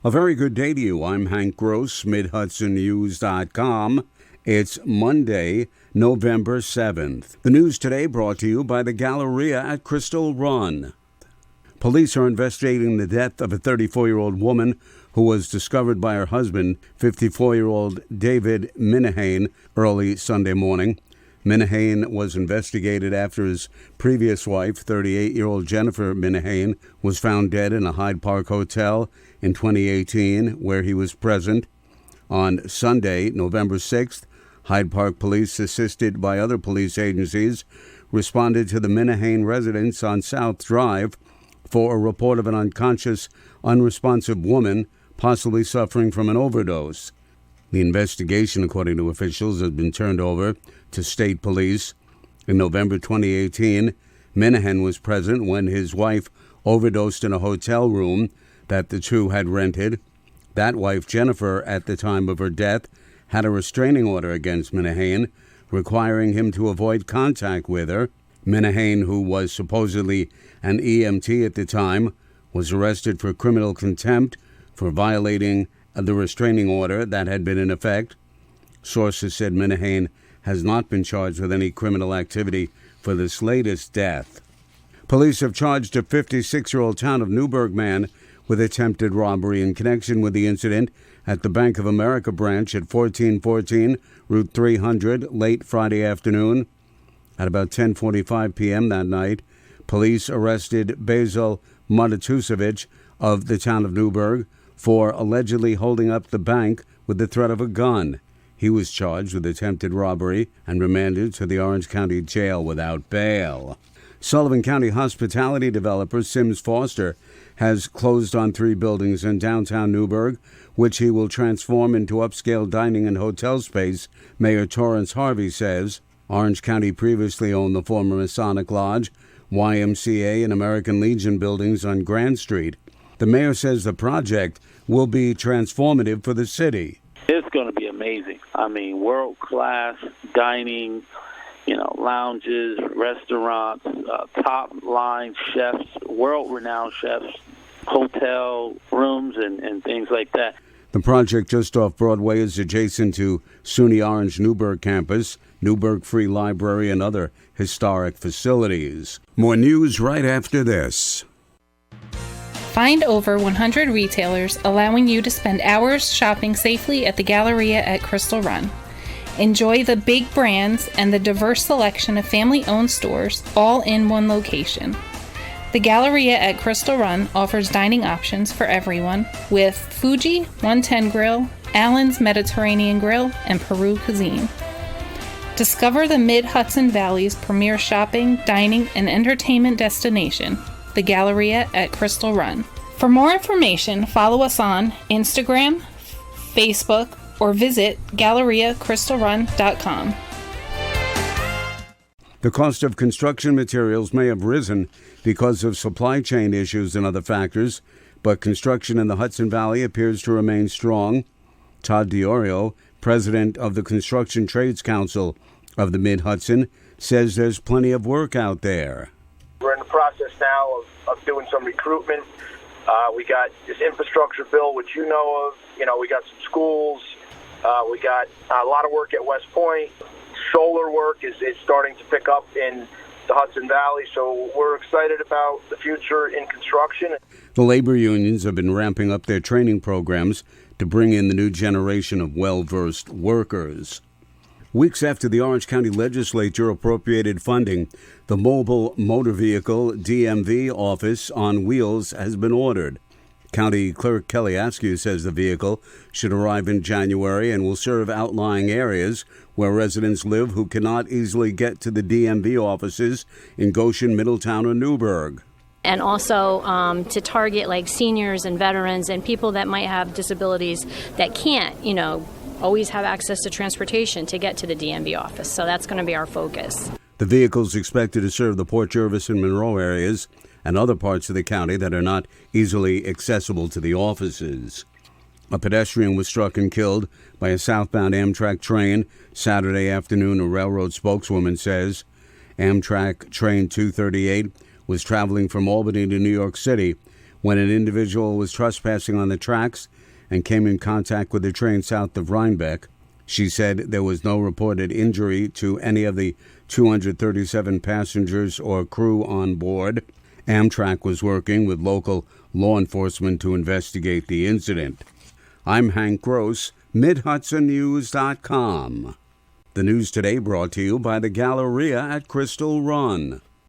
A very good day to you. I'm Hank Gross, MidHudsonNews.com. It's Monday, November 7th. The news today brought to you by the Galleria at Crystal Run. Police are investigating the death of a 34-year-old woman who was discovered by her husband, 54-year-old David Minahane, early Sunday morning. Minahane was investigated after his previous wife, 38-year-old Jennifer Minahane, was found dead in a Hyde Park hotel in 2018, where he was present. On Sunday, November 6th, Hyde Park police, assisted by other police agencies, responded to the Minahane residence on South Drive for a report of an unconscious, unresponsive woman possibly suffering from an overdose. The investigation, according to officials, has been turned over to state police. In November 2018, Minahane was present when his wife overdosed in a hotel room that the two had rented. That wife, Jennifer, at the time of her death, had a restraining order against Minahane, requiring him to avoid contact with her. Minahane, who was supposedly an EMT at the time, was arrested for criminal contempt for violating the restraining order that had been in effect. Sources said Minahane has not been charged with any criminal activity for this latest death. Police have charged a 56-year-old Town of Newburgh man with attempted robbery in connection with the incident at the Bank of America branch at 1414 Route 300 late Friday afternoon. At about 10:45 p.m. that night, police arrested Basil Matusevic of the Town of Newburgh for allegedly holding up the bank with the threat of a gun. He was charged with attempted robbery and remanded to the Orange County Jail without bail. Sullivan County hospitality developer Sims Foster has closed on 3 buildings in downtown Newburgh, which he will transform into upscale dining and hotel space, Mayor Torrance Harvey says. Orange County previously owned the former Masonic Lodge, YMCA, and American Legion buildings on Grand Street. The mayor says the project will be transformative for the city. It's going to be amazing. I mean, world-class dining, lounges, restaurants, top-line chefs, world-renowned chefs, hotel rooms, and things like that. The project just off Broadway is adjacent to SUNY Orange Newburgh campus, Newburgh Free Library, and other historic facilities. More news right after this. Find over 100 retailers allowing you to spend hours shopping safely at the Galleria at Crystal Run. Enjoy the big brands and the diverse selection of family-owned stores all in one location. The Galleria at Crystal Run offers dining options for everyone with Fuji 110 Grill, Allen's Mediterranean Grill, and Peru Cuisine. Discover the Mid-Hudson Valley's premier shopping, dining, and entertainment destination, the Galleria at Crystal Run. For more information, follow us on Instagram, Facebook, or visit GalleriaCrystalRun.com. The cost of construction materials may have risen because of supply chain issues and other factors, but construction in the Hudson Valley appears to remain strong. Todd DiOrio, president of the Construction Trades Council of the Mid-Hudson, says there's plenty of work out there. We're in the process now of doing some recruitment. We got this infrastructure bill, which you know of. We got some schools. We got a lot of work at West Point. Solar work is starting to pick up in the Hudson Valley, so we're excited about the future in construction. The labor unions have been ramping up their training programs to bring in the new generation of well-versed workers. Weeks after the Orange County Legislature appropriated funding, the Mobile Motor Vehicle DMV office on wheels has been ordered. County Clerk Kelly Askew says the vehicle should arrive in January and will serve outlying areas where residents live who cannot easily get to the DMV offices in Goshen, Middletown, or Newburgh. And also to target like seniors and veterans and people that might have disabilities that can't, always have access to transportation to get to the DMV office. So that's going to be our focus. The vehicle is expected to serve the Port Jervis and Monroe areas and other parts of the county that are not easily accessible to the offices. A pedestrian was struck and killed by a southbound Amtrak train Saturday afternoon, a railroad spokeswoman says. Amtrak train 238 was traveling from Albany to New York City when an individual was trespassing on the tracks and came in contact with a train south of Rhinebeck. She said there was no reported injury to any of the 237 passengers or crew on board. Amtrak was working with local law enforcement to investigate the incident. I'm Hank Gross, MidHudsonNews.com. The news today brought to you by the Galleria at Crystal Run.